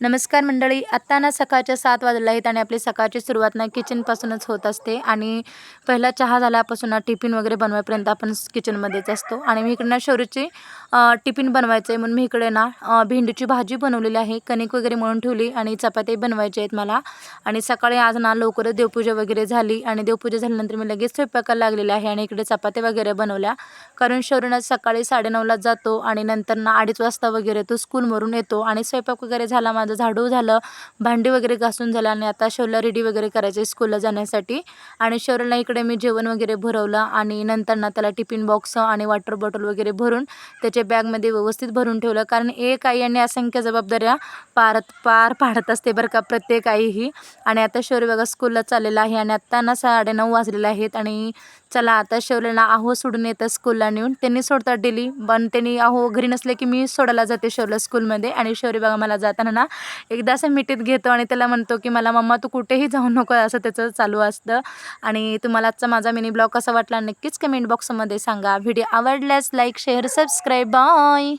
नमस्कार मंडळी. आत्ता ना सकाळच्या 7 वाजले आहेत आणि आपली सकाळची सुरुवात ना किचनपासूनच होत असते. आणि पहिला चहा झाल्यापासून ना टिफिन वगैरे बनवायपर्यंत आपण किचनमध्येच असतो. आणि मी इकडे ना शौर्यची टिफिन बनवायचं आहे म्हणून मी इकडे ना भेंडीची भाजी बनवलेली आहे. कणिक वगैरे मळून ठेवली आणि चपाती बनवायचे आहेत मला. आणि सकाळी आज ना लवकरच देवपूजा वगैरे झाली आणि देवपूजा झाल्यानंतर मी लगेच स्वयंपाकाला लागलेले आहे आणि इकडे चपात्या वगैरे बनवल्या. कारण शौर्य सकाळी 9:30ला जातो आणि नंतर ना 2:30 वाजता वगैरे तो स्कूलवरून येतो आणि स्वयंपाक वगैरे झाला, माझं झाडू झालं, भांडी वगैरे घासून झालं आणि आता शौर्यला रेडी वगैरे करायचे स्कूलला जाण्यासाठी. आणि शौर्यला इकडे मी जेवण वगैरे भरवलं आणि नंतर ना त्याला टिफिन बॉक्स आणि वॉटर बॉटल वगैरे भरून त्याच्या बॅगमध्ये व्यवस्थित भरून ठेवलं. कारण एक आई आणि असंख्य जबाबदाऱ्या पार पाडत असते बरं का प्रत्येक आई ही. आणि आता शौर्य बघा स्कूलला चाललेला आहे आणि आत्ता ना 9:30 वाजलेले आहेत. आणि चला आता शौर्यला आहो सोडून येतं स्कूलला नेऊन. त्यांनी सोडतात डेली, पण त्यांनी आहो घरी नसले की मी सोडायला जाते शौर्यला स्कूलमध्ये. आणि शौर्य बघा मला जाताना ना एकदा असं मिठीत घेतो आणि त्याला म्हणतो की मला मम्मा तू कुठेही जाऊ नको, असं त्याचं चालू असतं. आणि तुम्हाला आजचा माझा मिनी ब्लॉग कसा वाटला नक्कीच कमेंट बॉक्समध्ये सांगा. व्हिडिओ आवडल्यास लाईक शेअर सबस्क्राईब. बाय.